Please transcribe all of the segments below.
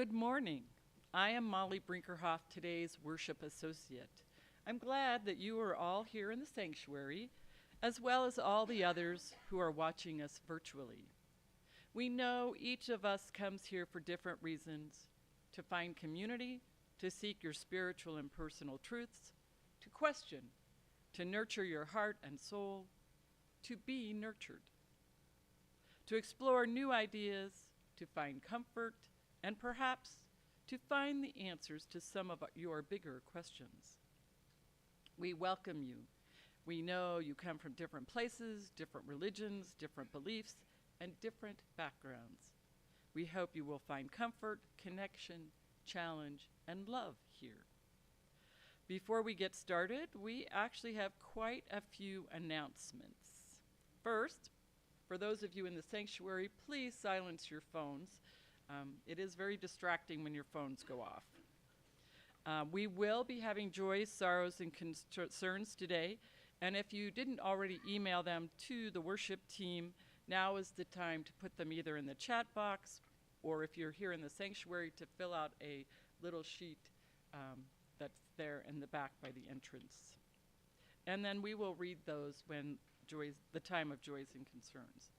Good morning. I am Molly Brinkerhoff, today's worship associate. I'm glad that you are all here in the sanctuary, as well as all the others who are watching us virtually. We know each of us comes here for different reasons: to find community, to seek your spiritual and personal truths, to question, to nurture your heart and soul, to be nurtured, to explore new ideas, to find comfort, and perhaps to find the answers to some of your bigger questions. We welcome you. We know you come from different places, different religions, different beliefs, and different backgrounds. We hope you will find comfort, connection, challenge, and love here. Before we get started, we actually have quite a few announcements. First, for those of you in the sanctuary, please silence your phones. It is very distracting when your phones go off. We will be having joys, sorrows, and concerns today, and if you didn't already email them to the worship team, now is the time to put them either in the chat box, or if you're here in the sanctuary, to fill out a little sheet that's there in the back by the entrance. And then we will read those when the time of joys and concerns.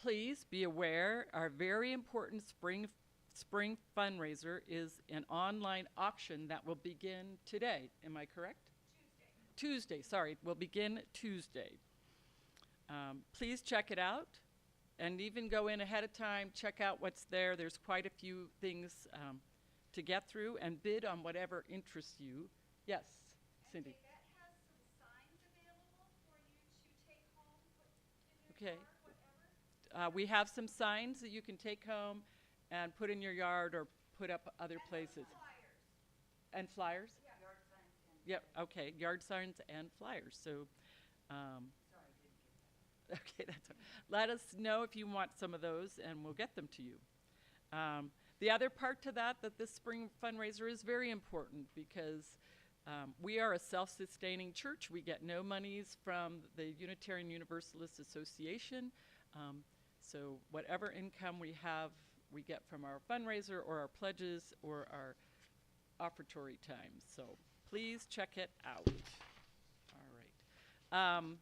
Please be aware our very important spring fundraiser is an online auction that will begin today. Am I correct? Tuesday, sorry, will begin Tuesday. Please check it out, and even go in ahead of time, check out what's there. There's quite a few things to get through, and bid on whatever interests you. Yes, Cindy. Okay, that has some signs available for you to take home, put in your Okay. yard, whatever. We have some signs that you can take home and put in your yard or put up other places. Flyers. And flyers? Yeah. Yard signs and Yep, okay, yard signs and flyers. So, sorry, didn't get that. okay, that's all right. Let us know if you want some of those, and we'll get them to you. The other part to that this spring fundraiser is very important, because we are a self-sustaining church. We get no monies from the Unitarian Universalist Association. So whatever income we have, we get from our fundraiser or our pledges or our offertory times. So please check it out. All right.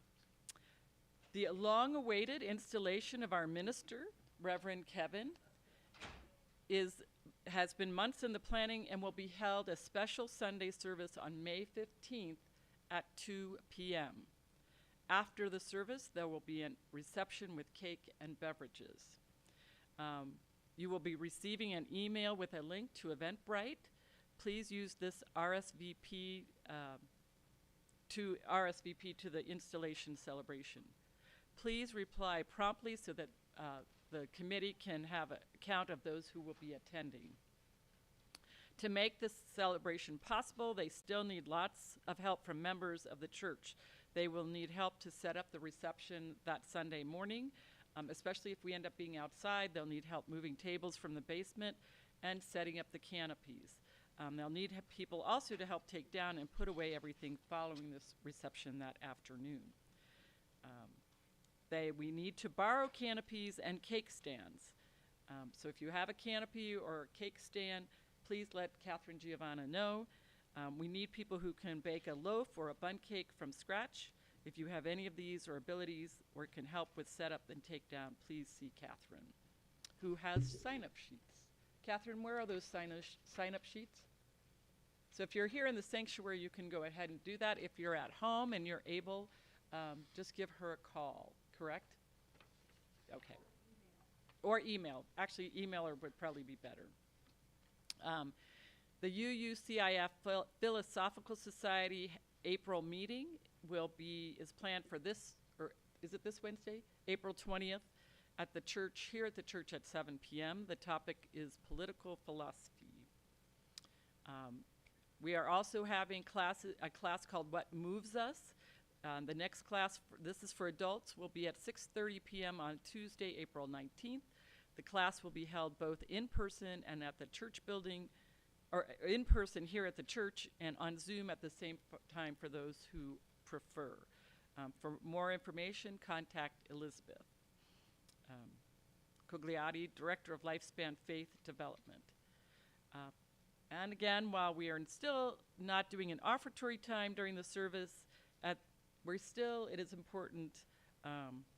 The long-awaited installation of our minister, Reverend Kevin, has been months in the planning and will be held a special Sunday service on May 15th at 2 p.m. After the service, there will be a reception with cake and beverages. You will be receiving an email with a link to Eventbrite. Please use this RSVP to the installation celebration. Please reply promptly so that the committee can have a count of those who will be attending. To make this celebration possible, they still need lots of help from members of the church. They will need help to set up the reception that Sunday morning, especially if we end up being outside. They'll need help moving tables from the basement and setting up the canopies. They'll need people also to help take down and put away everything following this reception that afternoon. We need to borrow canopies and cake stands. So if you have a canopy or a cake stand, please let Catherine Giovanna know. We need people who can bake a loaf or a bundt cake from scratch. If you have any of these or abilities or can help with setup and takedown, please see Catherine, who has sign-up sheets. Catherine, where are those sign-up sheets? So if you're here in the sanctuary, you can go ahead and do that. If you're at home and you're able, just give her a call, correct? Okay. Or email. Actually, emailer would probably be better. The UUCIF Philosophical Society April meeting is planned for this, or is it this Wednesday? April 20th at the church, here at the church at 7 p.m. The topic is political philosophy. We are also having a class called What Moves Us. The next class, this is for adults, will be at 6:30 p.m. on Tuesday, April 19th. The class will be held both in person and at the church building, or in person here at the church, and on Zoom at the same time for those who prefer. For more information, contact Elizabeth Cogliotti, Director of Lifespan Faith Development. And again, while we are still not doing an offertory time during the service, it is important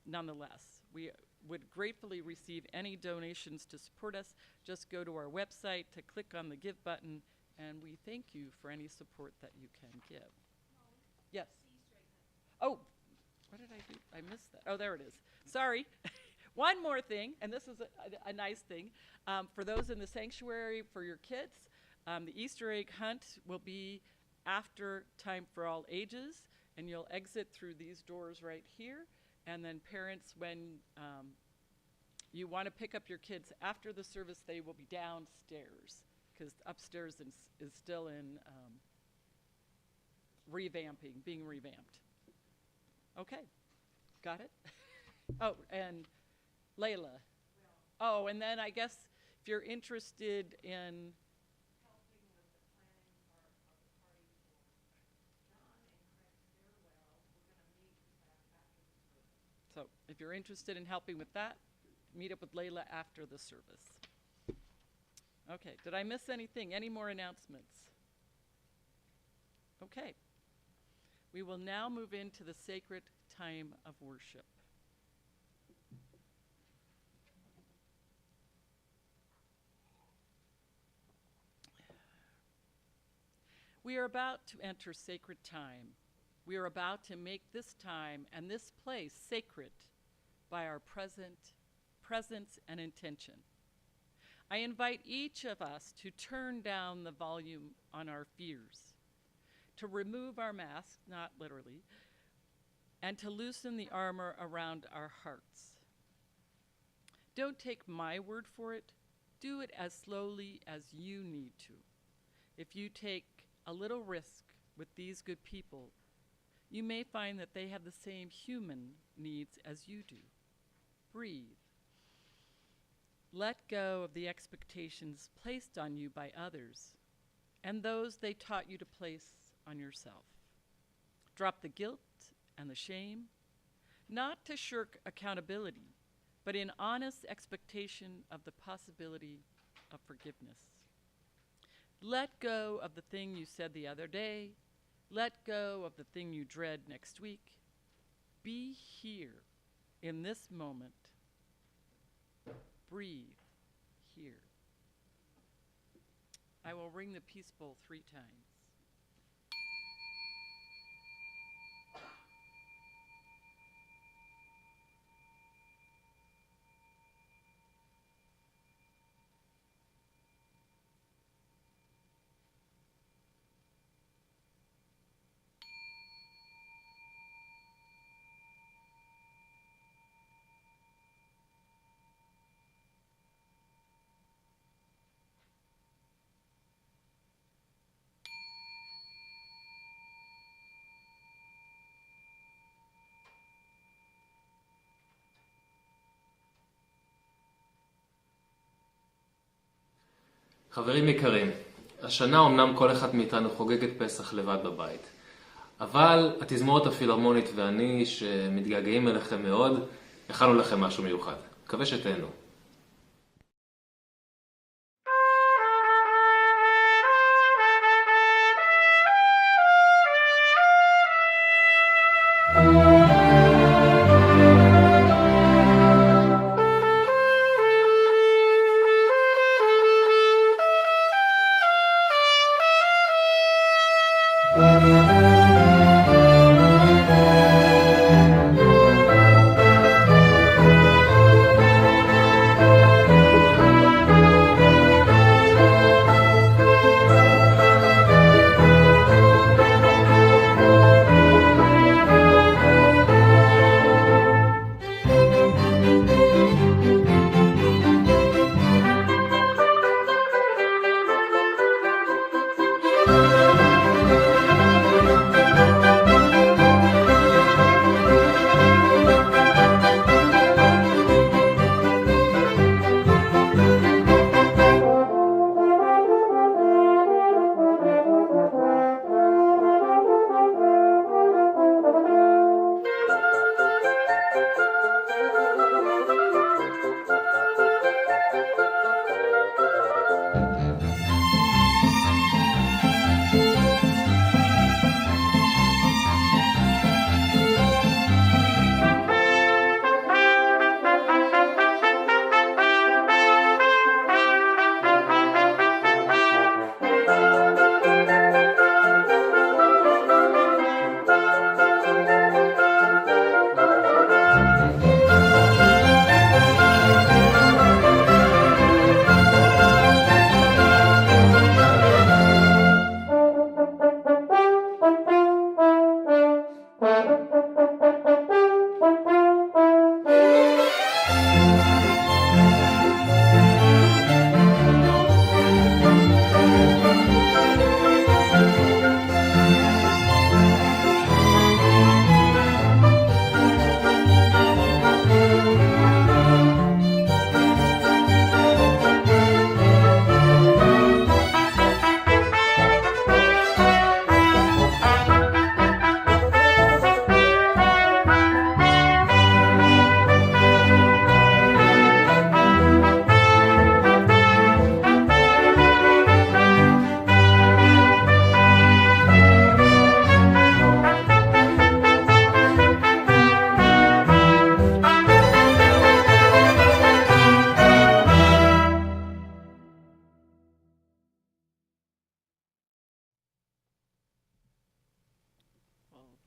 nonetheless. We would gratefully receive any donations to support us. Just go to our website to click on the Give button, and we thank you for any support that you can give. Yes. Oh, what did I do? I missed that. Oh, there it is. Sorry. One more thing, and this is a nice thing. For those in the sanctuary, for your kids, the Easter egg hunt will be after Time for All Ages, and you'll exit through these doors right here. And then parents, when you want to pick up your kids after the service, they will be downstairs, because upstairs is still in being revamped. Okay, got it? Oh, and Layla. Oh, and then I guess if you're interested in So if you're interested in helping with that, meet up with Layla after the service. Okay, did I miss anything? Any more announcements? Okay. We will now move into the sacred time of worship. We are about to enter sacred time. We are about to make this time and this place sacred by our presence and intention. I invite each of us to turn down the volume on our fears, to remove our mask, not literally, and to loosen the armor around our hearts. Don't take my word for it. Do it as slowly as you need to. If you take a little risk with these good people, you may find that they have the same human needs as you do. Breathe. Let go of the expectations placed on you by others and those they taught you to place on yourself. Drop the guilt and the shame, not to shirk accountability, but in honest expectation of the possibility of forgiveness. Let go of the thing you said the other day. Let go of the thing you dread next week. Be here in this moment. Breathe here. I will ring the peace bowl 3 times. חברים יקרים, השנה אמנם כל אחד מאיתנו חוגג את פסח לבד בבית. אבל התזמורת הפילהרמונית ואני, שמתגעגעים אליכם מאוד, הכנו לכם משהו מיוחד. מקווה שתהנו.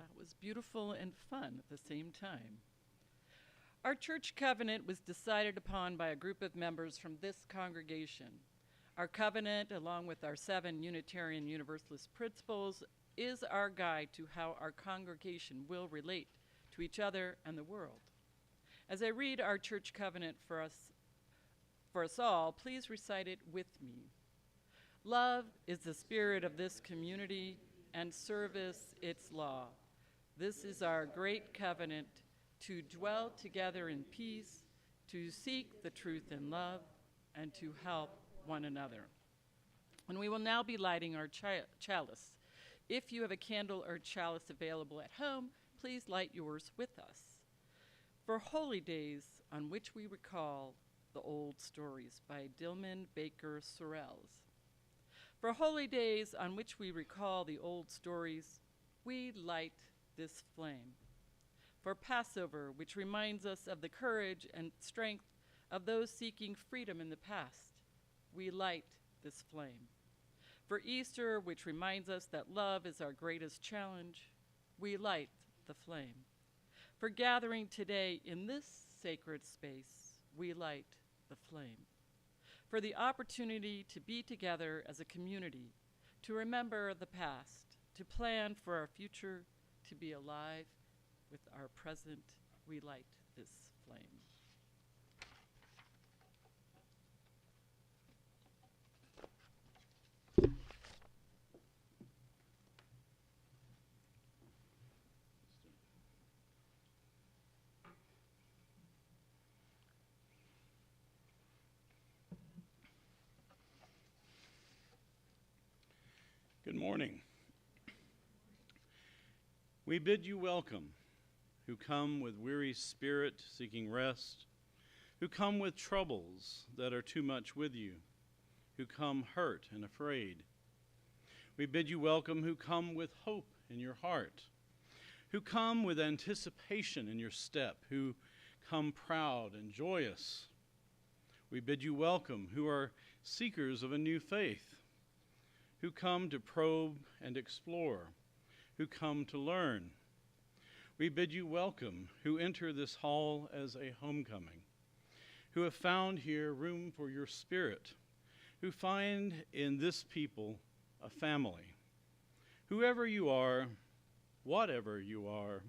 That was beautiful and fun at the same time. Our church covenant was decided upon by a group of members from this congregation. Our covenant, along with our 7 Unitarian Universalist principles, is our guide to how our congregation will relate to each other and the world. As I read our church covenant for us all, please recite it with me. Love is the spirit of this community, and service its law. This is our great covenant, to dwell together in peace, to seek the truth in love, and to help one another. And we will now be lighting our chalice. If you have a candle or chalice available at home, please light yours with us. For Holy Days on which we recall the old stories by Dillman Baker Sorrells. For Holy Days on which we recall the old stories, we light this flame. For Passover, which reminds us of the courage and strength of those seeking freedom in the past, we light this flame. For Easter, which reminds us that love is our greatest challenge, we light the flame. For gathering today in this sacred space, we light the flame. For the opportunity to be together as a community, to remember the past, to plan for our future, to be alive with our present, we light this flame. Good morning. We bid you welcome, who come with weary spirit seeking rest, who come with troubles that are too much with you, who come hurt and afraid. We bid you welcome, who come with hope in your heart, who come with anticipation in your step, who come proud and joyous. We bid you welcome, who are seekers of a new faith, who come to probe and explore, who come to learn. We bid you welcome, who enter this hall as a homecoming, who have found here room for your spirit, who find in this people a family. Whoever you are, whatever you are,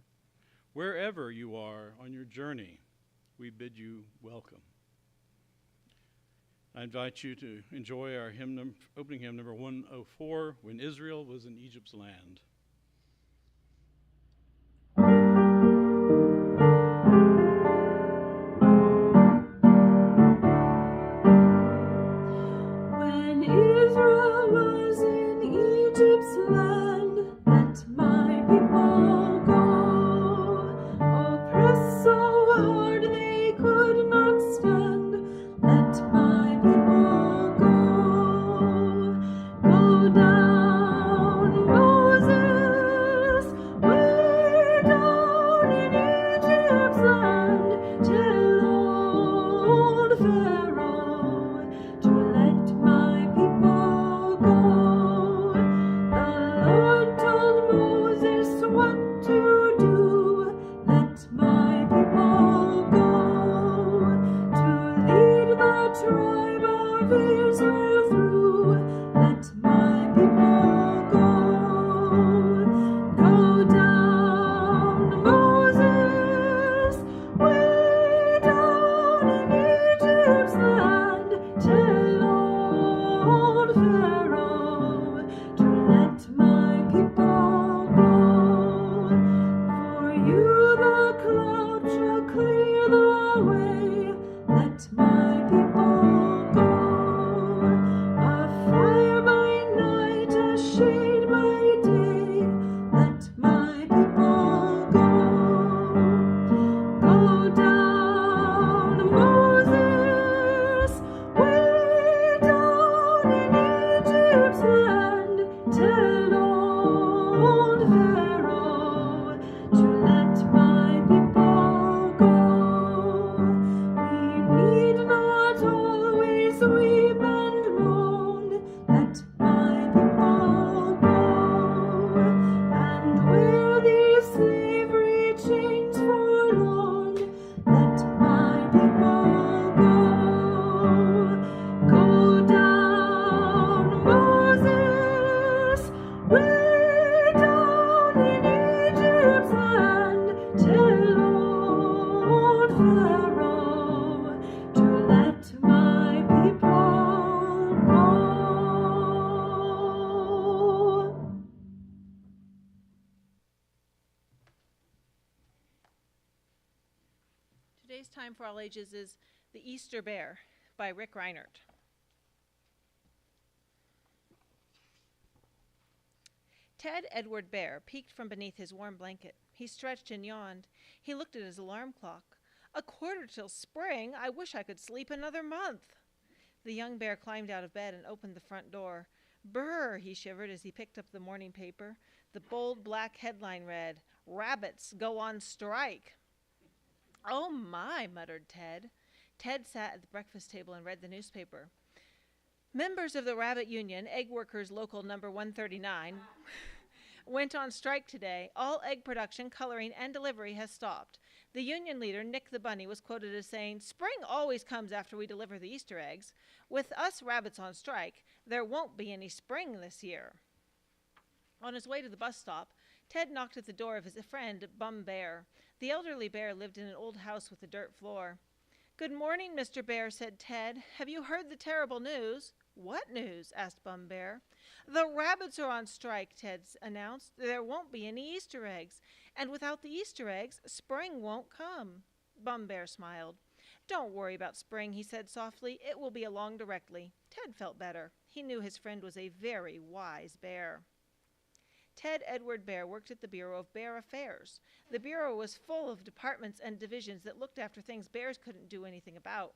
wherever you are on your journey, we bid you welcome. I invite you to enjoy our opening hymn number 104, When Israel Was in Egypt's Land. When Israel was in Egypt's land, let my people go. Oppressed so hard they could not stand, let my people go. Go down, Moses, way down in Egypt's land, tell old Pharaoh to let my people go. The Lord told Moses what to do, let my people go. To lead the tribe of Israel through, let my people go. Go down, Moses, way down in Egypt's land, tell old Pharaoh to let my people go. For you the cloud shall clear the way, let my people go. Today's Time for All Ages is The Easter Bear by Rick Reinert. Ted Edward Bear peeked from beneath his warm blanket. He stretched and yawned. He looked at his alarm clock. 1/4 till spring. I wish I could sleep another month. The young bear climbed out of bed and opened the front door. Brr, he shivered as he picked up the morning paper. The bold black headline read, "Rabbits go on strike." "Oh my," muttered Ted. Ted sat at the breakfast table and read the newspaper. Members of the Rabbit Union, Egg Workers Local Number 139, went on strike today. All egg production, coloring, and delivery has stopped. The union leader, Nick the Bunny, was quoted as saying, "Spring always comes after we deliver the Easter eggs. With us rabbits on strike, there won't be any spring this year." On his way to the bus stop, Ted knocked at the door of his friend, Bum Bear. The elderly bear lived in an old house with a dirt floor. "Good morning, Mr. Bear," said Ted. "Have you heard the terrible news?" "What news?" asked Bum Bear. "The rabbits are on strike," Ted announced. "There won't be any Easter eggs. And without the Easter eggs, spring won't come." Bum Bear smiled. "Don't worry about spring," he said softly. "It will be along directly." Ted felt better. He knew his friend was a very wise bear. Ted Edward Bear worked at the Bureau of Bear Affairs. The Bureau was full of departments and divisions that looked after things bears couldn't do anything about.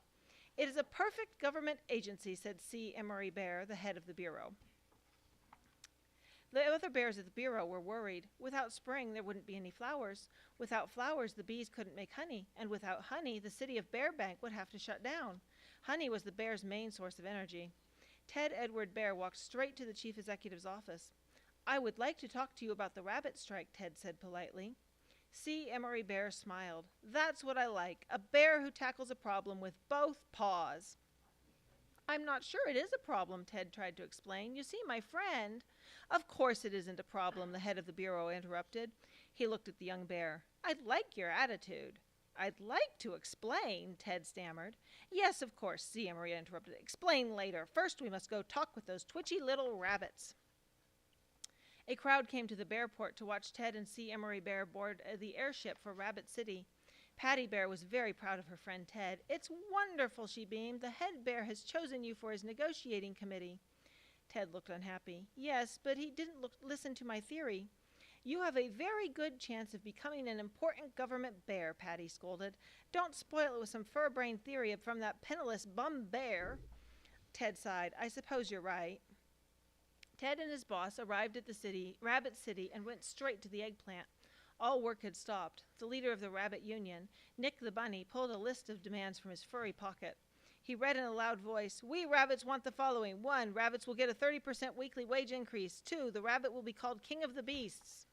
"It is a perfect government agency," said C. Emery Bear, the head of the Bureau. The other bears at the Bureau were worried. Without spring, there wouldn't be any flowers. Without flowers, the bees couldn't make honey. And without honey, the city of Bearbank would have to shut down. Honey was the bears' main source of energy. Ted Edward Bear walked straight to the chief executive's office. "I would like to talk to you about the rabbit strike," Ted said politely. C. Emery Bear smiled. "That's what I like, a bear who tackles a problem with both paws." "I'm not sure it is a problem," Ted tried to explain. "You see, my friend—" "Of course it isn't a problem," the head of the Bureau interrupted. He looked at the young bear. "I like your attitude." "I'd like to explain," Ted stammered. "Yes, of course," C. Emery interrupted. "Explain later. First we must go talk with those twitchy little rabbits." A crowd came to the Bearport to watch Ted and C. Emery Bear board the airship for Rabbit City. Patty Bear was very proud of her friend Ted. "It's wonderful," she beamed. "The head bear has chosen you for his negotiating committee." Ted looked unhappy. "Yes, but he didn't listen to my theory." "You have a very good chance of becoming an important government bear," Patty scolded. "Don't spoil it with some fur-brained theory from that penniless Bum Bear." Ted sighed. "I suppose you're right." Ted and his boss arrived at the Rabbit City, and went straight to the eggplant. All work had stopped. The leader of the Rabbit Union, Nick the Bunny, pulled a list of demands from his furry pocket. He read in a loud voice, "We rabbits want the following. 1. Rabbits will get a 30% weekly wage increase. 2. The rabbit will be called King of the Beasts."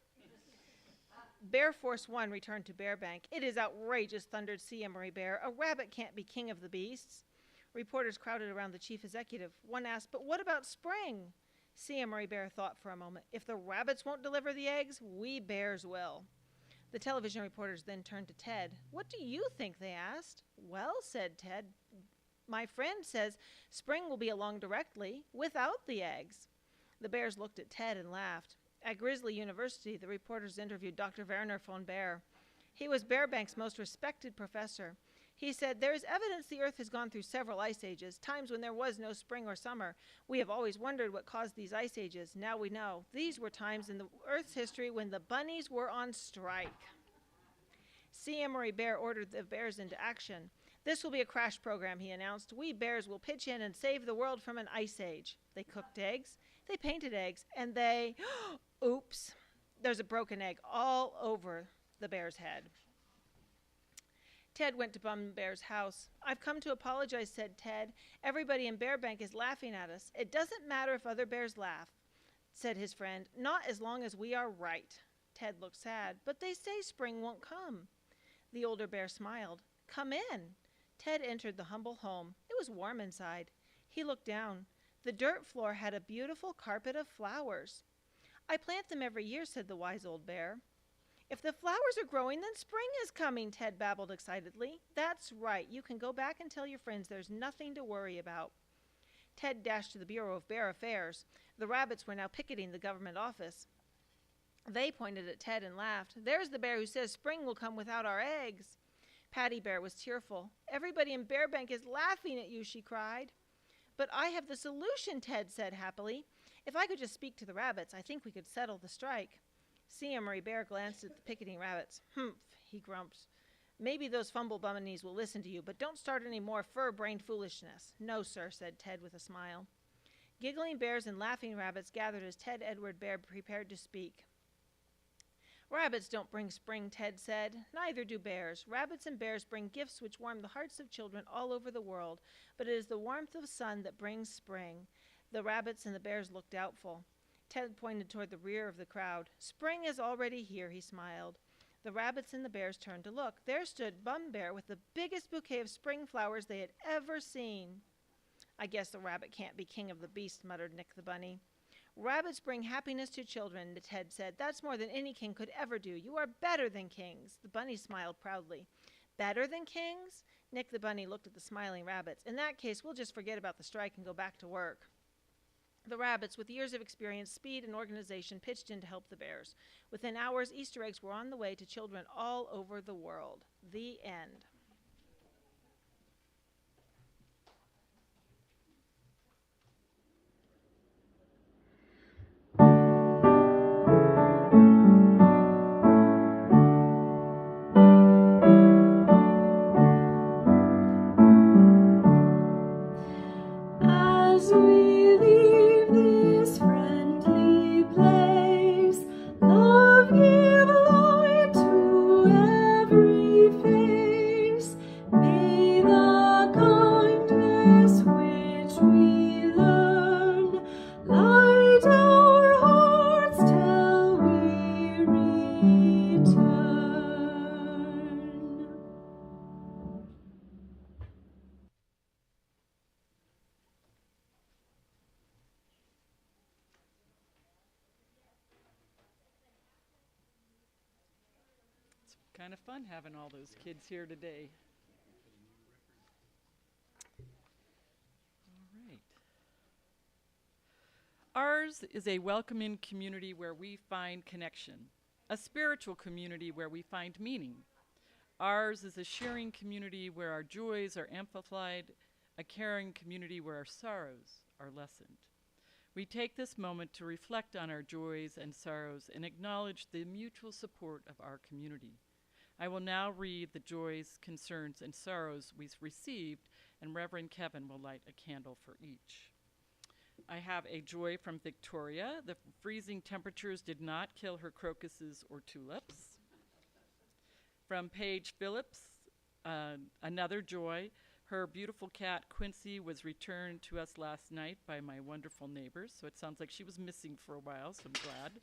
Bear Force 1 returned to Bearbank. "It is outrageous," thundered C. Emery Bear. "A rabbit can't be King of the Beasts." Reporters crowded around the chief executive. One asked, "But what about spring?" C. Emery Bear thought for a moment. "If the rabbits won't deliver the eggs, we bears will." The television reporters then turned to Ted. "What do you think?" they asked. "Well," said Ted, "my friend says spring will be along directly, without the eggs." The bears looked at Ted and laughed. At Grizzly University, the reporters interviewed Dr. Werner von Baer. He was Bearbank's most respected professor. He said, "There is evidence the Earth has gone through several ice ages, times when there was no spring or summer. We have always wondered what caused these ice ages. Now we know. These were times in the Earth's history when the bunnies were on strike." C. Emery Bear ordered the bears into action. "This will be a crash program," he announced. "We bears will pitch in and save the world from an ice age." They cooked eggs, they painted eggs, and they... Oops! There's a broken egg all over the bear's head. Ted went to Bum Bear's house. "I've come to apologize," said Ted. "Everybody in Bearbank is laughing at us." "It doesn't matter if other bears laugh," said his friend. "Not as long as we are right." Ted looked sad. "But they say spring won't come." The older bear smiled. "Come in." Ted entered the humble home. It was warm inside. He looked down. The dirt floor had a beautiful carpet of flowers. "I plant them every year," said the wise old bear. "If the flowers are growing, then spring is coming," Ted babbled excitedly. "That's right. You can go back and tell your friends there's nothing to worry about." Ted dashed to the Bureau of Bear Affairs. The rabbits were now picketing the government office. They pointed at Ted and laughed. "There's the bear who says spring will come without our eggs." Patty Bear was tearful. "Everybody in Bearbank is laughing at you," she cried. "But I have the solution," Ted said happily. "If I could just speak to the rabbits, I think we could settle the strike." Marie Bear glanced at the picketing rabbits. "Humph," he grumped. "Maybe those fumble bunnies will listen to you, but don't start any more fur-brained foolishness." "No, sir," said Ted with a smile. Giggling bears and laughing rabbits gathered as Ted Edward Bear prepared to speak. "Rabbits don't bring spring," Ted said. "Neither do bears. Rabbits and bears bring gifts which warm the hearts of children all over the world, but it is the warmth of sun that brings spring." The rabbits and the bears looked doubtful. Ted pointed toward the rear of the crowd. "Spring is already here," he smiled. The rabbits and the bears turned to look. There stood Bum Bear with the biggest bouquet of spring flowers they had ever seen. "I guess the rabbit can't be king of the beasts," muttered Nick the bunny. "Rabbits bring happiness to children," Ted said. "That's more than any king could ever do. You are better than kings." The bunny smiled proudly. "Better than kings?" Nick the bunny looked at the smiling rabbits. "In that case, we'll just forget about the strike and go back to work." The rabbits, with years of experience, speed, and organization, pitched in to help the bears. Within hours, Easter eggs were on the way to children all over the world. The end. As we leave this friendly place, love give light to every face. May the kindness which we learn light our hearts till we return. It's kind of fun having all those kids here today. All right. Ours is a welcoming community where we find connection, a spiritual community where we find meaning. Ours is a sharing community where our joys are amplified, a caring community where our sorrows are lessened. We take this moment to reflect on our joys and sorrows and acknowledge the mutual support of our community. I will now read the joys, concerns, and sorrows we've received, and Reverend Kevin will light a candle for each. I have a joy from Victoria. The freezing temperatures did not kill her crocuses or tulips. From Paige Phillips, another joy. Her beautiful cat, Quincy, was returned to us last night by my wonderful neighbors, so it sounds like she was missing for a while, so I'm glad.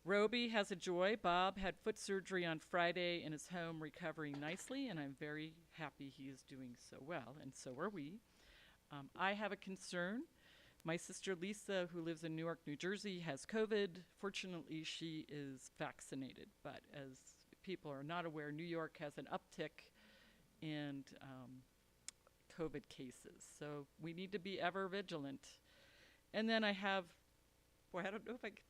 Roby has a joy. Bob had foot surgery on Friday and is home recovering nicely, and I'm very happy he is doing so well, and so are we. I have a concern. My sister Lisa, who lives in Newark, New Jersey, has COVID. Fortunately, she is vaccinated, but as people are not aware, New York has an uptick in COVID cases, so we need to be ever vigilant. And then I have, boy, I don't know if I could.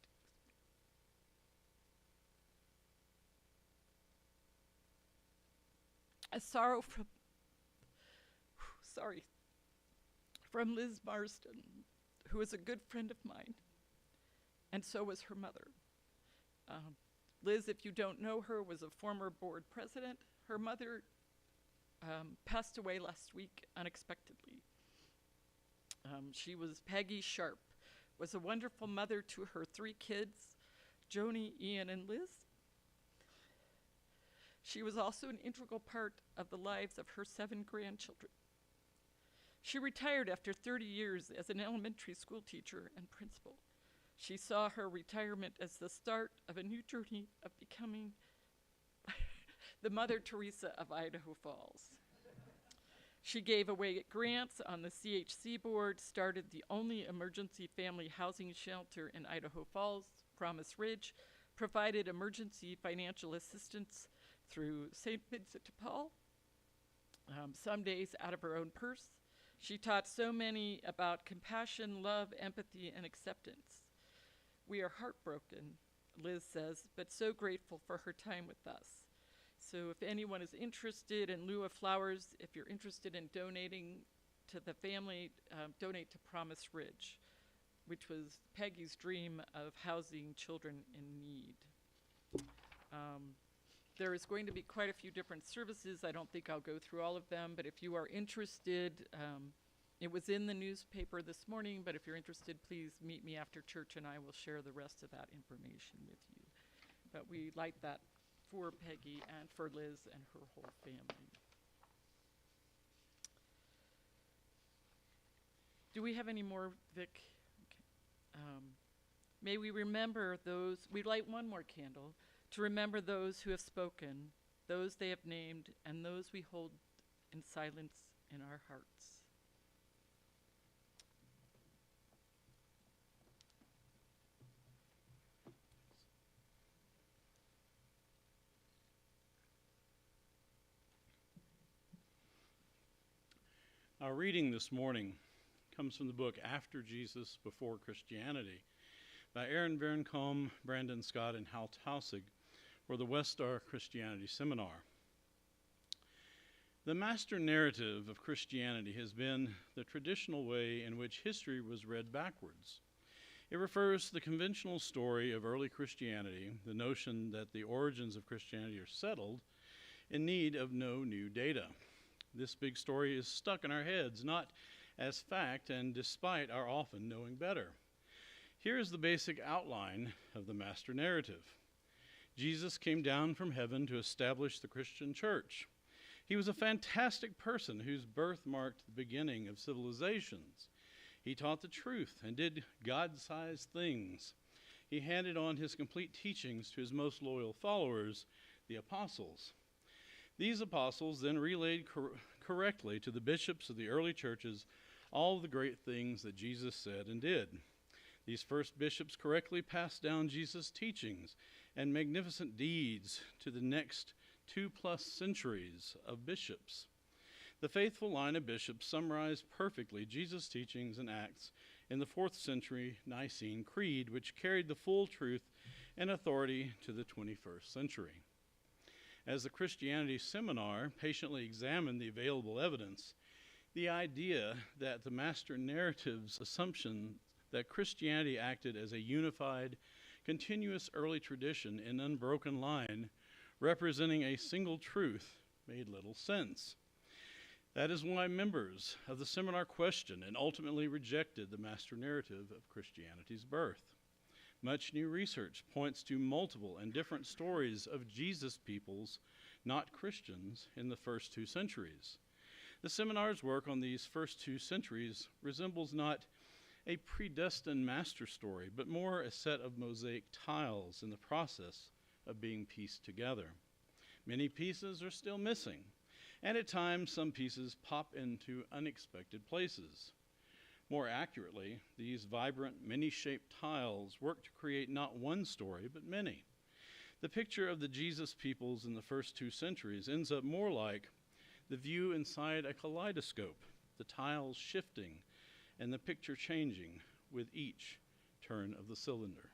A sorrow from Liz Marston, who is a good friend of mine, and so was her mother. Liz, if you don't know her, was a former board president. Her mother passed away last week unexpectedly. She was Peggy Sharp, was a wonderful mother to her 3 kids, Joni, Ian, and Liz. She was also an integral part of the lives of her 7 grandchildren. She retired after 30 years as an elementary school teacher and principal. She saw her retirement as the start of a new journey of becoming the Mother Teresa of Idaho Falls. She gave away grants on the CHC board, started the only emergency family housing shelter in Idaho Falls, Promise Ridge, provided emergency financial assistance through St. Vincent de Paul, some days out of her own purse. She taught so many about compassion, love, empathy, and acceptance. We are heartbroken, Liz says, but so grateful for her time with us. So if anyone is interested, in lieu of flowers, if you're interested in donating to the family, donate to Promise Ridge, which was Peggy's dream of housing children in need. There is going to be quite a few different services. I don't think I'll go through all of them, but if you are interested, it was in the newspaper this morning, but if you're interested, please meet me after church and I will share the rest of that information with you. But we light that for Peggy and for Liz and her whole family. Do we have any more, Vic? Okay. May we remember those, we light one more candle, to remember those who have spoken, those they have named, and those we hold in silence in our hearts. Our reading this morning comes from the book After Jesus, Before Christianity by Aaron Verencombe, Brandon Scott, and Hal Tausig for the West Star Christianity Seminar. The master narrative of Christianity has been the traditional way in which history was read backwards. It refers to the conventional story of early Christianity, the notion that the origins of Christianity are settled in need of no new data. This big story is stuck in our heads, not as fact and despite our often knowing better. Here is the basic outline of the master narrative. Jesus came down from heaven to establish the Christian church. He was a fantastic person whose birth marked the beginning of civilizations. He taught the truth and did God-sized things. He handed on his complete teachings to his most loyal followers, the apostles. These apostles then relayed correctly to the bishops of the early churches all the great things that Jesus said and did. These first bishops correctly passed down Jesus' teachings and magnificent deeds to the next 2+ centuries of bishops. The faithful line of bishops summarized perfectly Jesus' teachings and acts in the 4th century Nicene Creed, which carried the full truth and authority to the 21st century. As the Christianity Seminar patiently examined the available evidence, the idea that the master narrative's assumption that Christianity acted as a unified, continuous early tradition in unbroken line, representing a single truth, made little sense. That is why members of the seminar questioned and ultimately rejected the master narrative of Christianity's birth. Much new research points to multiple and different stories of Jesus peoples, not Christians, in the first 2 centuries. The seminar's work on these first 2 centuries resembles not a predestined master story, but more a set of mosaic tiles in the process of being pieced together. Many pieces are still missing, and at times some pieces pop into unexpected places. More accurately, these vibrant, many-shaped tiles work to create not one story, but many. The picture of the Jesus peoples in the first 2 centuries ends up more like the view inside a kaleidoscope, the tiles shifting and the picture changing with each turn of the cylinder.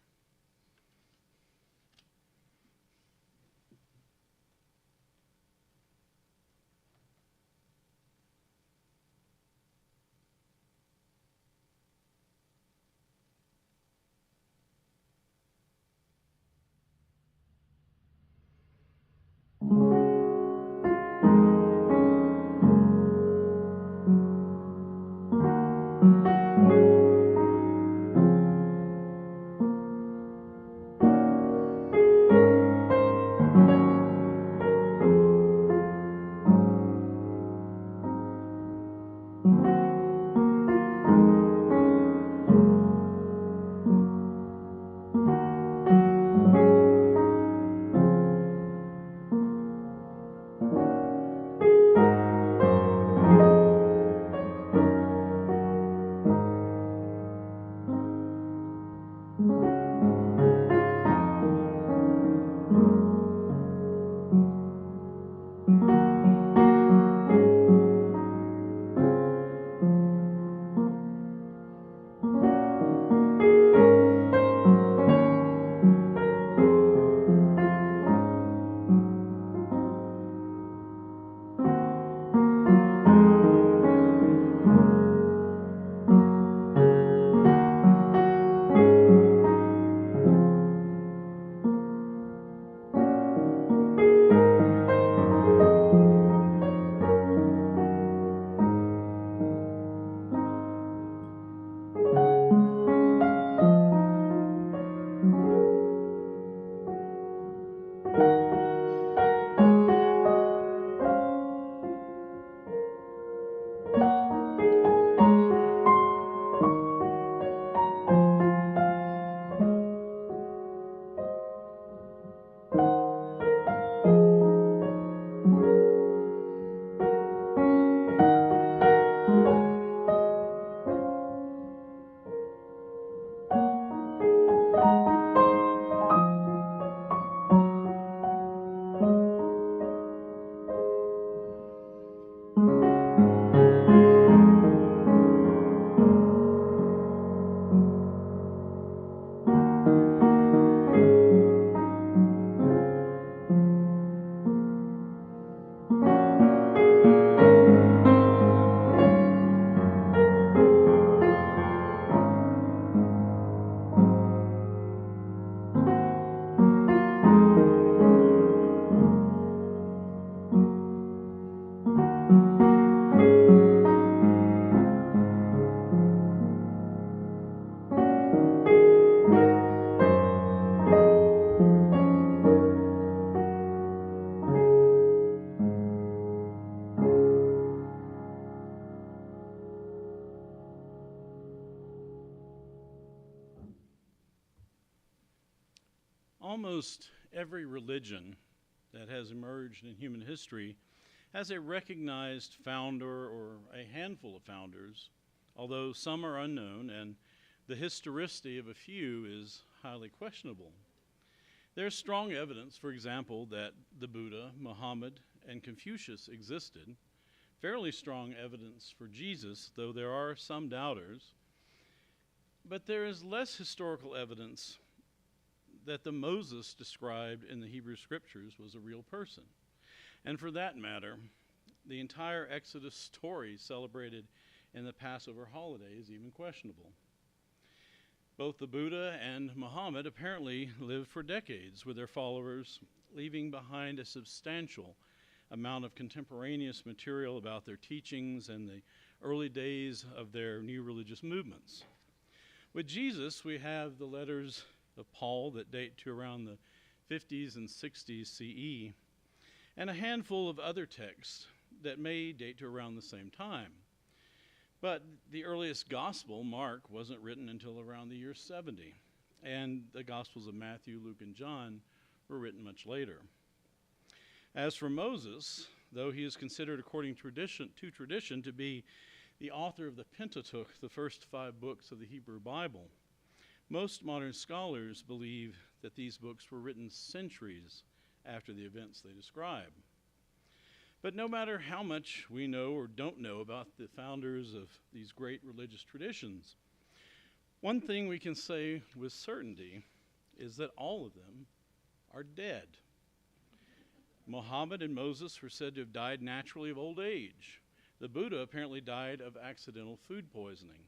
almost every religion that has emerged in human history has a recognized founder or a handful of founders, although some are unknown and the historicity of a few is highly questionable. There's strong evidence, for example, that the Buddha, Muhammad, and Confucius existed. Fairly strong evidence for Jesus, though there are some doubters. But there is less historical evidence that the Moses described in the Hebrew Scriptures was a real person. And for that matter, the entire Exodus story celebrated in the Passover holiday is even questionable. Both the Buddha and Muhammad apparently lived for decades with their followers, leaving behind a substantial amount of contemporaneous material about their teachings and the early days of their new religious movements. With Jesus, we have the letters of Paul that date to around the 50s and 60s CE, and a handful of other texts that may date to around the same time. But the earliest gospel, Mark, wasn't written until around the year 70, and the Gospels of Matthew, Luke, and John were written much later. As for Moses, though he is considered according to tradition to be the author of the Pentateuch, the first 5 books of the Hebrew Bible, most modern scholars believe that these books were written centuries after the events they describe. But no matter how much we know or don't know about the founders of these great religious traditions, one thing we can say with certainty is that all of them are dead. Muhammad and Moses were said to have died naturally of old age. The Buddha apparently died of accidental food poisoning.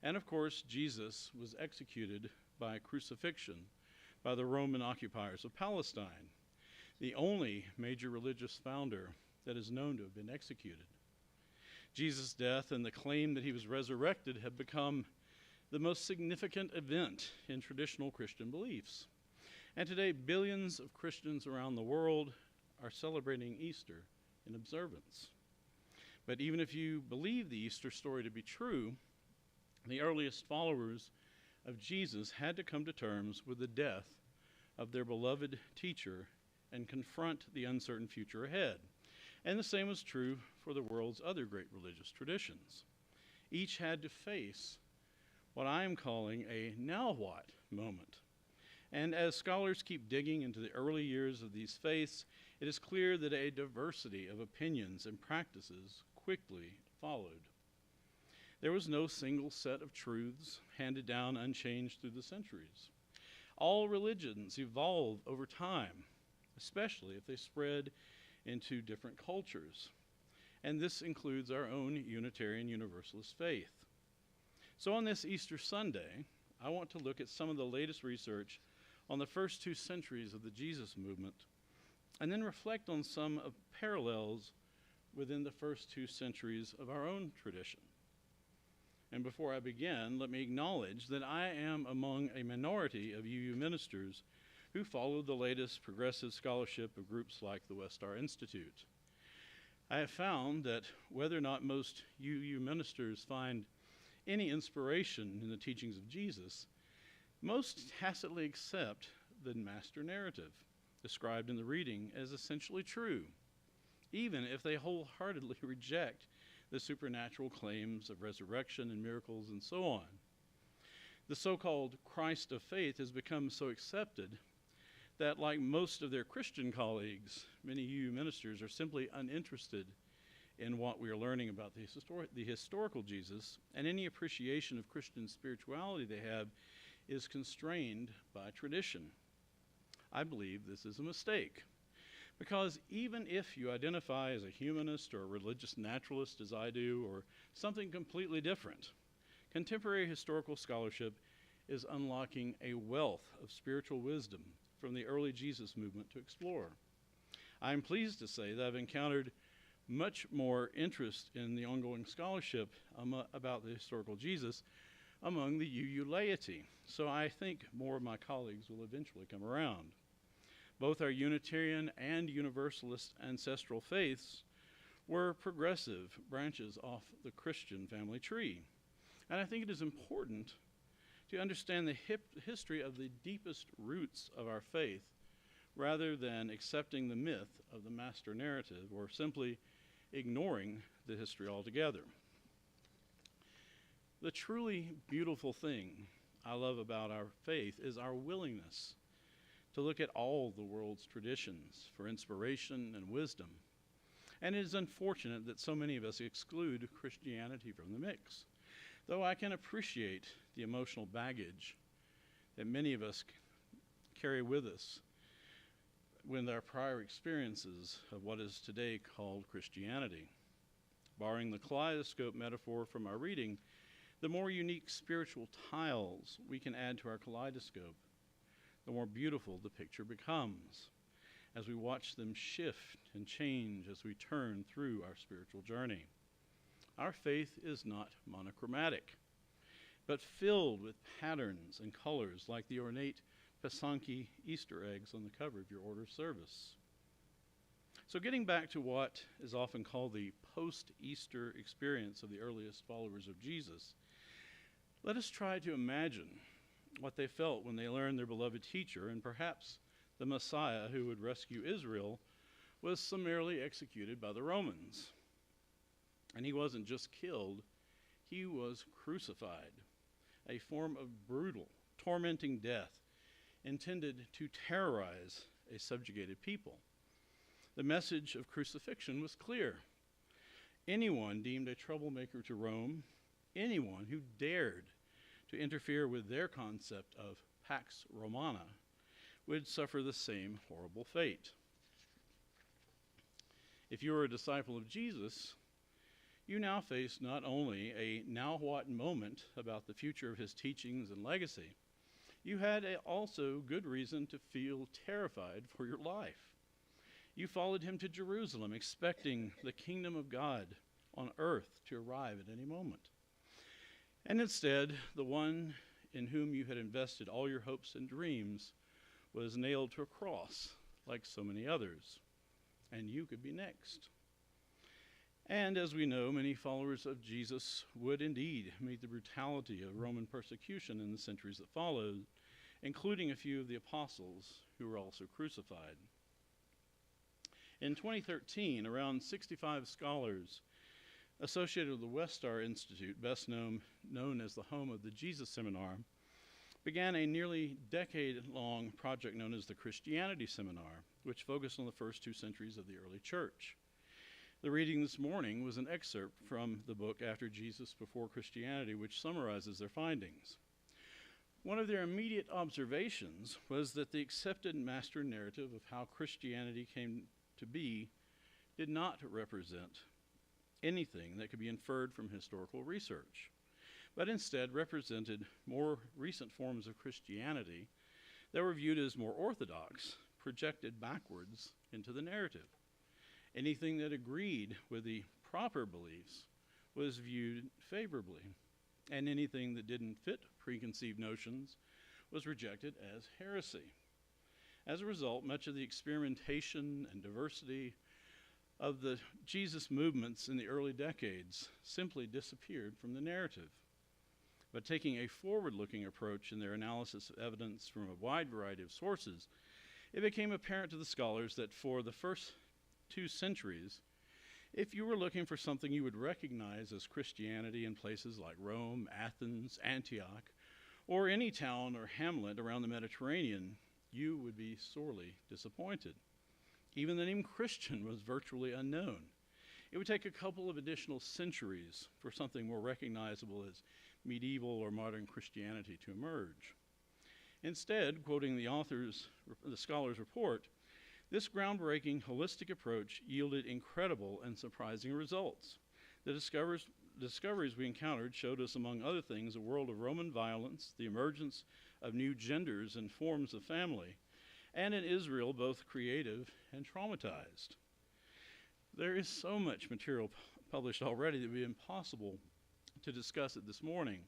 And of course, Jesus was executed by crucifixion by the Roman occupiers of Palestine, the only major religious founder that is known to have been executed. Jesus' death and the claim that he was resurrected have become the most significant event in traditional Christian beliefs. And today, billions of Christians around the world are celebrating Easter in observance. But even if you believe the Easter story to be true, the earliest followers of Jesus had to come to terms with the death of their beloved teacher and confront the uncertain future ahead. And the same was true for the world's other great religious traditions. Each had to face what I am calling a now what moment. And as scholars keep digging into the early years of these faiths, it is clear that a diversity of opinions and practices quickly followed. There was no single set of truths handed down unchanged through the centuries. All religions evolve over time, especially if they spread into different cultures. And this includes our own Unitarian Universalist faith. So on this Easter Sunday, I want to look at some of the latest research on the first 2 centuries of the Jesus movement, and then reflect on some of parallels within the first 2 centuries of our own tradition. And before I begin, let me acknowledge that I am among a minority of UU ministers who follow the latest progressive scholarship of groups like the Westar Institute. I have found that whether or not most UU ministers find any inspiration in the teachings of Jesus, most tacitly accept the master narrative described in the reading as essentially true, even if they wholeheartedly reject the supernatural claims of resurrection and miracles and so on. The so-called Christ of faith has become so accepted that, like most of their Christian colleagues, many UU ministers are simply uninterested in what we are learning about the historical Jesus, and any appreciation of Christian spirituality they have is constrained by tradition. I believe this is a mistake, because even if you identify as a humanist or a religious naturalist as I do, or something completely different, contemporary historical scholarship is unlocking a wealth of spiritual wisdom from the early Jesus movement to explore. I'm pleased to say that I've encountered much more interest in the ongoing scholarship about the historical Jesus among the UU laity, so I think more of my colleagues will eventually come around. Both our Unitarian and Universalist ancestral faiths were progressive branches off the Christian family tree. And I think it is important to understand the history of the deepest roots of our faith, rather than accepting the myth of the master narrative or simply ignoring the history altogether. The truly beautiful thing I love about our faith is our willingness to look at all the world's traditions for inspiration and wisdom. And it is unfortunate that so many of us exclude Christianity from the mix, though I can appreciate the emotional baggage that many of us carry with us with our prior experiences of what is today called Christianity. Borrowing the kaleidoscope metaphor from our reading, the more unique spiritual tiles we can add to our kaleidoscope, the more beautiful the picture becomes as we watch them shift and change as we turn through our spiritual journey. Our faith is not monochromatic, but filled with patterns and colors like the ornate Pesanki Easter eggs on the cover of your order service. So getting back to what is often called the post-Easter experience of the earliest followers of Jesus, let us try to imagine what they felt when they learned their beloved teacher, and perhaps the Messiah who would rescue Israel, was summarily executed by the Romans. And he wasn't just killed, he was crucified, a form of brutal, tormenting death intended to terrorize a subjugated people. The message of crucifixion was clear. Anyone deemed a troublemaker to Rome, anyone who dared to interfere with their concept of Pax Romana, would suffer the same horrible fate. If you were a disciple of Jesus, you now face not only a now what moment about the future of his teachings and legacy, you had also good reason to feel terrified for your life. You followed him to Jerusalem, expecting the kingdom of God on earth to arrive at any moment. And instead, the one in whom you had invested all your hopes and dreams was nailed to a cross, like so many others, and you could be next. And as we know, many followers of Jesus would indeed meet the brutality of Roman persecution in the centuries that followed, including a few of the apostles who were also crucified. In 2013, around 65 scholars associated with the Westar Institute, best known as the home of the Jesus Seminar, began a nearly decade-long project known as the Christianity Seminar, which focused on the first 2 centuries of the early church. The reading this morning was an excerpt from the book After Jesus, Before Christianity, which summarizes their findings. One of their immediate observations was that the accepted master narrative of how Christianity came to be did not represent anything that could be inferred from historical research, but instead represented more recent forms of Christianity that were viewed as more orthodox, projected backwards into the narrative. Anything that agreed with the proper beliefs was viewed favorably, and anything that didn't fit preconceived notions was rejected as heresy. As a result, much of the experimentation and diversity of the Jesus movements in the early decades simply disappeared from the narrative. But taking a forward-looking approach in their analysis of evidence from a wide variety of sources, it became apparent to the scholars that for the first 2 centuries, if you were looking for something you would recognize as Christianity in places like Rome, Athens, Antioch, or any town or hamlet around the Mediterranean, you would be sorely disappointed. Even the name Christian was virtually unknown. It would take a couple of additional centuries for something more recognizable as medieval or modern Christianity to emerge. Instead, quoting the scholar's report, this groundbreaking holistic approach yielded incredible and surprising results. The discoveries we encountered showed us, among other things, a world of Roman violence, the emergence of new genders and forms of family, and in Israel, both creative and traumatized. There is so much material published already that it would be impossible to discuss it this morning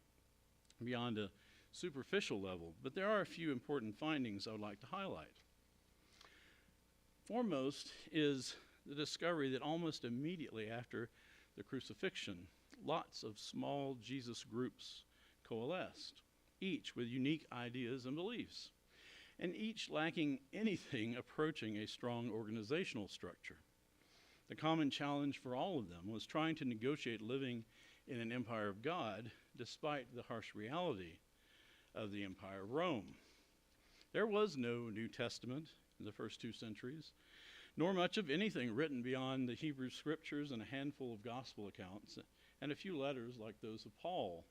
beyond a superficial level, but there are a few important findings I would like to highlight. Foremost is the discovery that almost immediately after the crucifixion, lots of small Jesus groups coalesced, each with unique ideas and beliefs, and each lacking anything approaching a strong organizational structure. The common challenge for all of them was trying to negotiate living in an empire of God despite the harsh reality of the empire of Rome. There was no New Testament in the first 2 centuries, nor much of anything written beyond the Hebrew scriptures and a handful of gospel accounts and a few letters like those of Paul.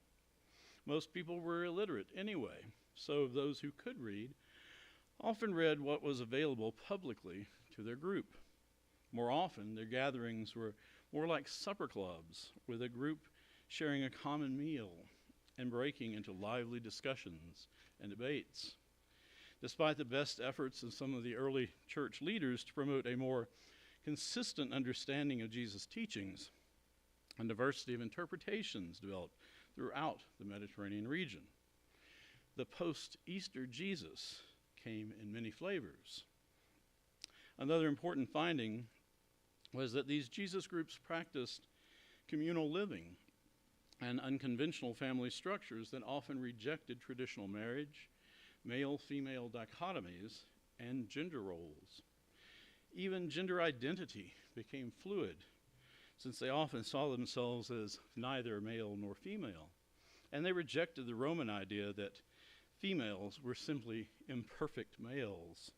Most people were illiterate anyway, so those who could read often read what was available publicly to their group. More often, their gatherings were more like supper clubs, with a group sharing a common meal and breaking into lively discussions and debates. Despite the best efforts of some of the early church leaders to promote a more consistent understanding of Jesus' teachings, a diversity of interpretations developed throughout the Mediterranean region. The post-Easter Jesus came in many flavors. Another important finding was that these Jesus groups practiced communal living and unconventional family structures that often rejected traditional marriage, male-female dichotomies, and gender roles. Even gender identity became fluid, since they often saw themselves as neither male nor female, and they rejected the Roman idea that females were simply imperfect males.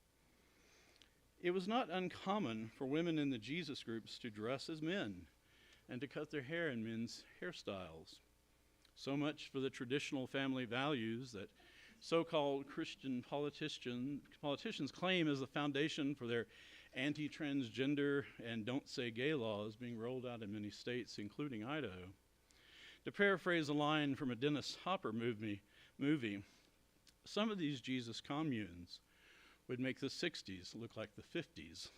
It was not uncommon for women in the Jesus groups to dress as men and to cut their hair in men's hairstyles. So much for the traditional family values that so-called Christian politicians claim as the foundation for their anti-transgender and don't say gay laws being rolled out in many states, including Idaho. To paraphrase a line from a Dennis Hopper movie, some of these Jesus communes would make the 60s look like the 50s.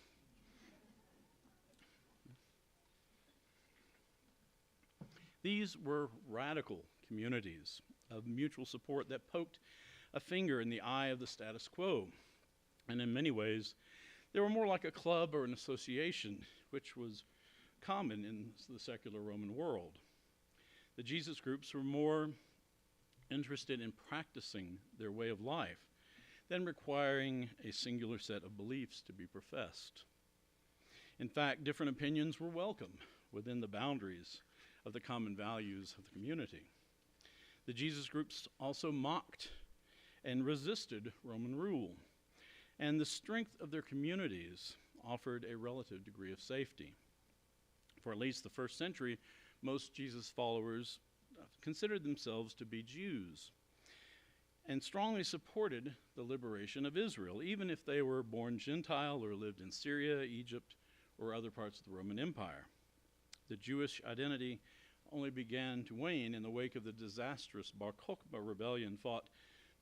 These were radical communities of mutual support that poked a finger in the eye of the status quo. And in many ways, they were more like a club or an association, which was common in the secular Roman world. The Jesus groups were more interested in practicing their way of life than requiring a singular set of beliefs to be professed. In fact, different opinions were welcome within the boundaries of the common values of the community. The Jesus groups also mocked and resisted Roman rule, and the strength of their communities offered a relative degree of safety. For at least the first century, most Jesus followers considered themselves to be Jews and strongly supported the liberation of Israel, even if they were born Gentile or lived in Syria, Egypt, or other parts of the Roman Empire. The Jewish identity only began to wane in the wake of the disastrous Bar Kokhba rebellion fought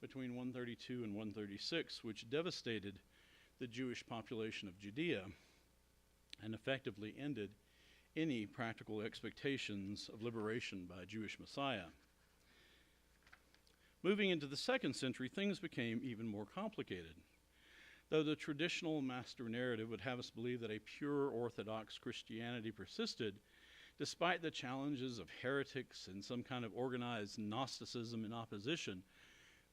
between 132 and 136, which devastated the Jewish population of Judea and effectively ended any practical expectations of liberation by a Jewish Messiah. Moving into the 2nd century, things became even more complicated. Though the traditional master narrative would have us believe that a pure Orthodox Christianity persisted, despite the challenges of heretics and some kind of organized Gnosticism in opposition,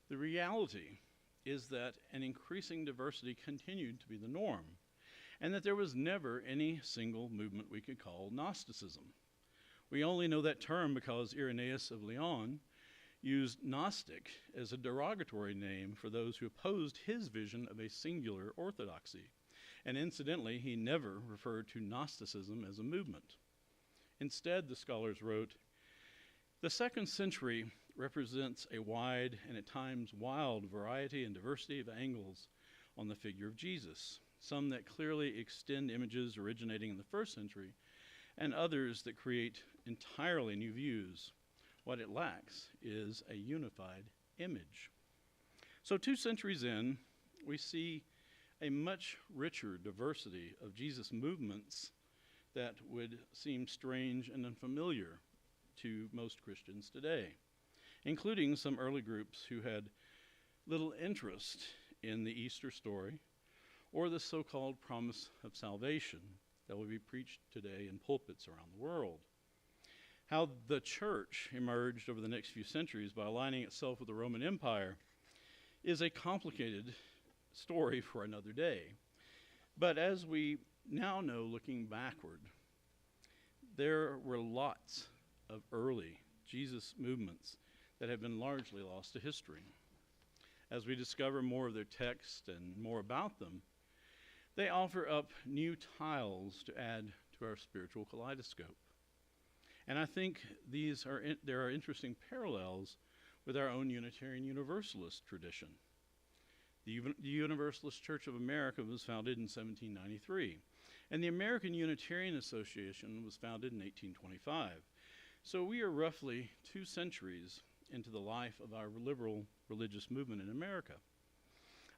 the reality is that an increasing diversity continued to be the norm, and that there was never any single movement we could call Gnosticism. We only know that term because Irenaeus of Lyon used Gnostic as a derogatory name for those who opposed his vision of a singular orthodoxy. And incidentally, he never referred to Gnosticism as a movement. Instead, the scholars wrote, the 2nd century represents a wide and at times wild variety and diversity of angles on the figure of Jesus, some that clearly extend images originating in the 1st century, and others that create entirely new views. What it lacks is a unified image. So 2 centuries in, we see a much richer diversity of Jesus movements that would seem strange and unfamiliar to most Christians today, including some early groups who had little interest in the Easter story or the so-called promise of salvation that will be preached today in pulpits around the world. How the church emerged over the next few centuries by aligning itself with the Roman Empire is a complicated story for another day. But as we now know, looking backward, there were lots of early Jesus movements that have been largely lost to history. As we discover more of their text and more about them, they offer up new tiles to add to our spiritual kaleidoscope. And I think there are interesting parallels with our own Unitarian Universalist tradition. The Universalist Church of America was founded in 1793, and the American Unitarian Association was founded in 1825. So we are roughly 2 centuries into the life of our liberal religious movement in America.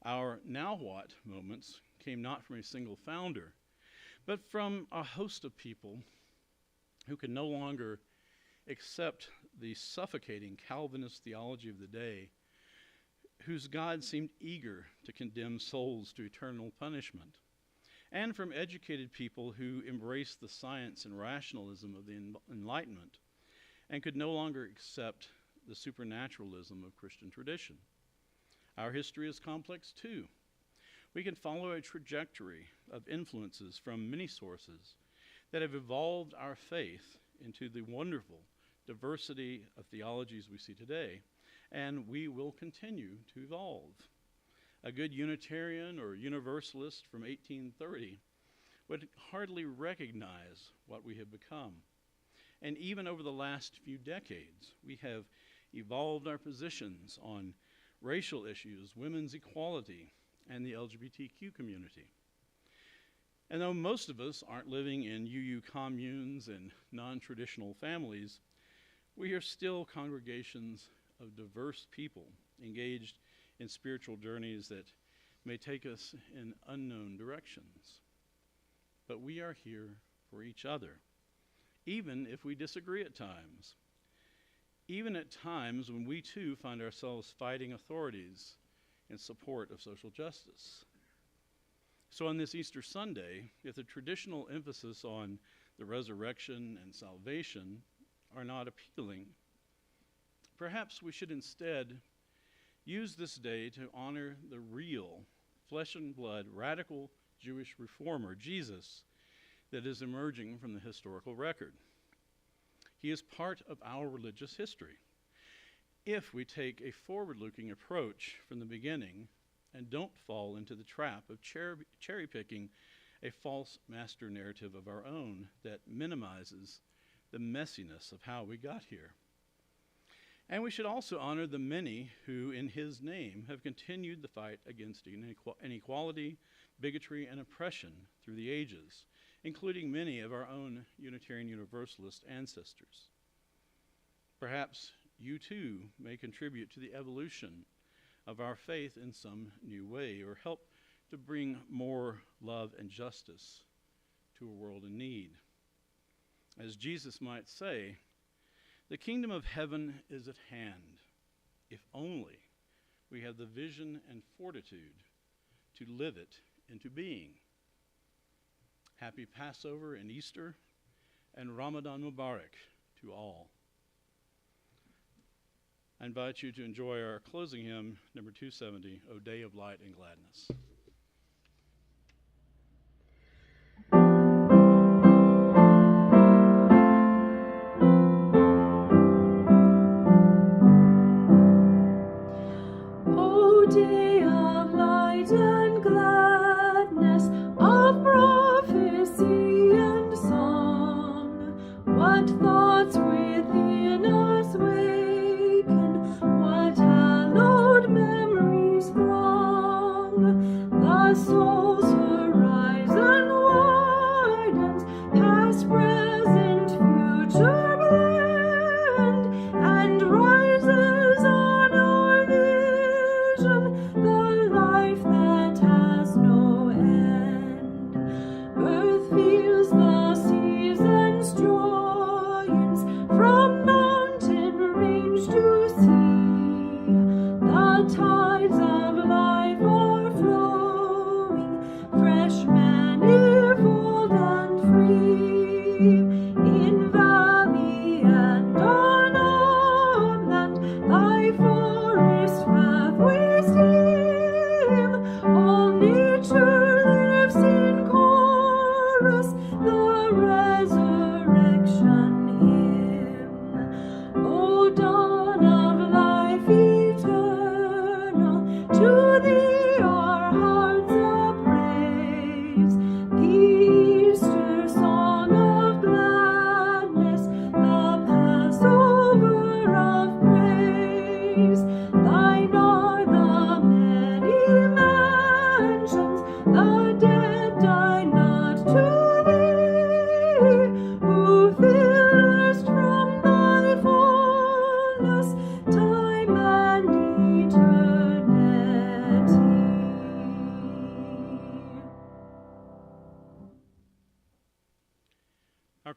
Our now what moments came not from a single founder, but from a host of people who could no longer accept the suffocating Calvinist theology of the day, whose God seemed eager to condemn souls to eternal punishment, and from educated people who embraced the science and rationalism of the Enlightenment and could no longer accept the supernaturalism of Christian tradition. Our history is complex too. We can follow a trajectory of influences from many sources that have evolved our faith into the wonderful diversity of theologies we see today, and we will continue to evolve. A good Unitarian or Universalist from 1830 would hardly recognize what we have become. And even over the last few decades, we have evolved our positions on racial issues, women's equality, and the LGBTQ community. And though most of us aren't living in UU communes and non-traditional families, we are still congregations of diverse people engaged in spiritual journeys that may take us in unknown directions. But we are here for each other, even if we disagree at times, even at times when we too find ourselves fighting authorities in support of social justice. So on this Easter Sunday, if the traditional emphasis on the resurrection and salvation are not appealing, perhaps we should instead use this day to honor the real, flesh and blood, radical Jewish reformer, Jesus, that is emerging from the historical record. He is part of our religious history. If we take a forward-looking approach from the beginning and don't fall into the trap of cherry-picking a false master narrative of our own that minimizes the messiness of how we got here. And we should also honor the many who, in his name, have continued the fight against inequality, bigotry, and oppression through the ages, including many of our own Unitarian Universalist ancestors. Perhaps you too may contribute to the evolution of our faith in some new way, or help to bring more love and justice to a world in need. As Jesus might say, the kingdom of heaven is at hand, if only we have the vision and fortitude to live it into being. Happy Passover and Easter, and Ramadan Mubarak to all. I invite you to enjoy our closing hymn, number 270, O Day of Light and Gladness. O day of light and gladness, of prophecy and song, what thoughts within us waken, what hallowed memories throng. The soul's horizon widens, past, present, future blend, and rises on our vision the life that has no end. Earth feels the seasons' joyance, from mountain range to sea. The tides of life are flowing, fresh, manifold, and free. In valley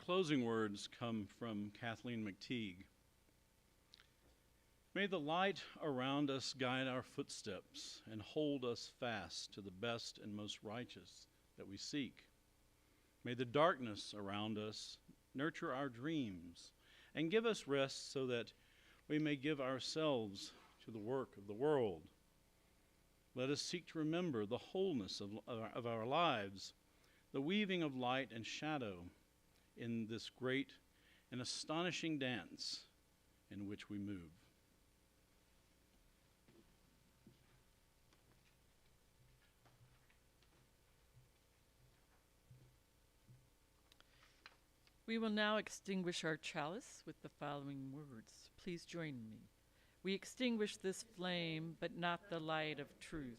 closing words come from Kathleen McTeague. May the light around us guide our footsteps and hold us fast to the best and most righteous that we seek. May the darkness around us nurture our dreams and give us rest so that we may give ourselves to the work of the world. Let us seek to remember the wholeness of our lives, the weaving of light and shadow in this great and astonishing dance in which we move. We will now extinguish our chalice with the following words. Please join me. We extinguish this flame, but not the light of truth,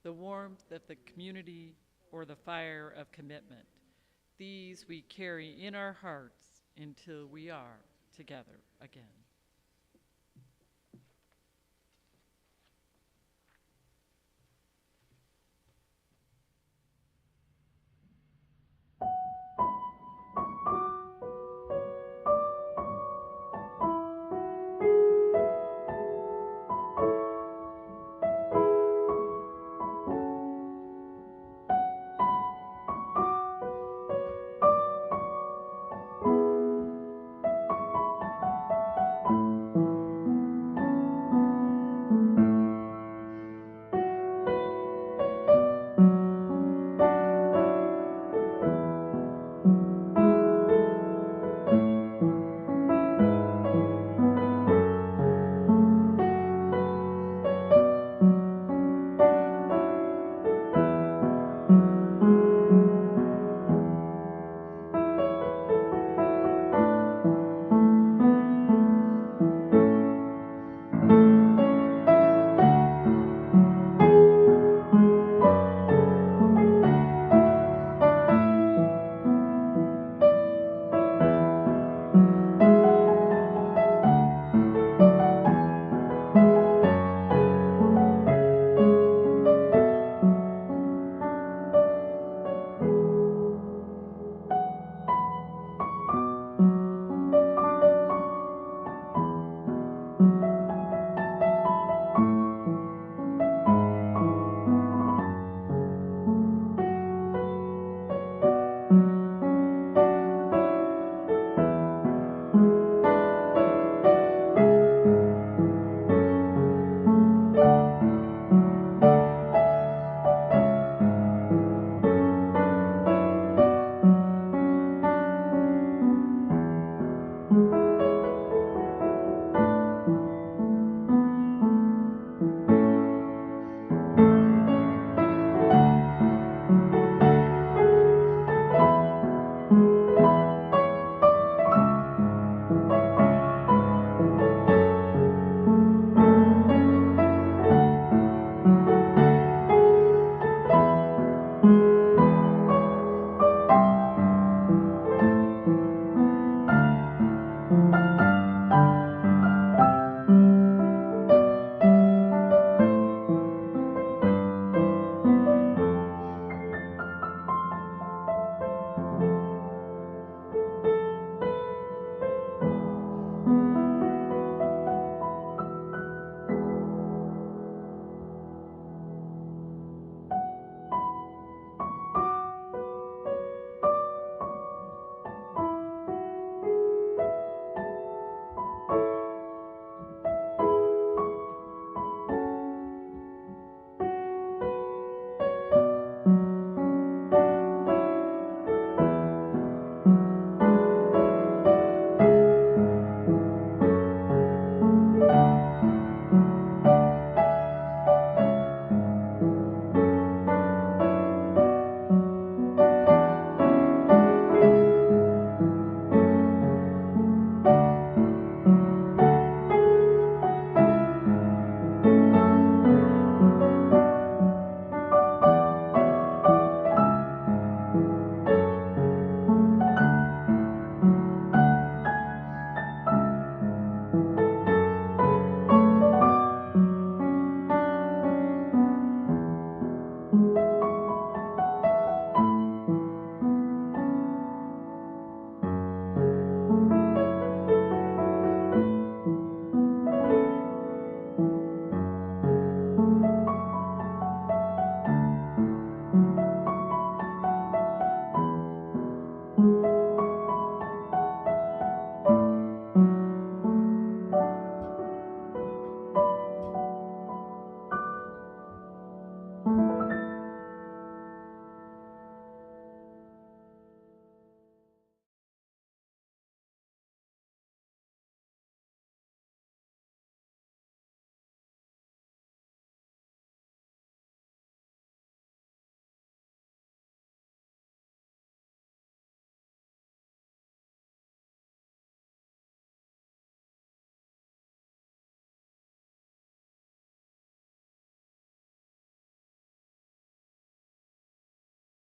the warmth of the community, or the fire of commitment. These we carry in our hearts until we are together again.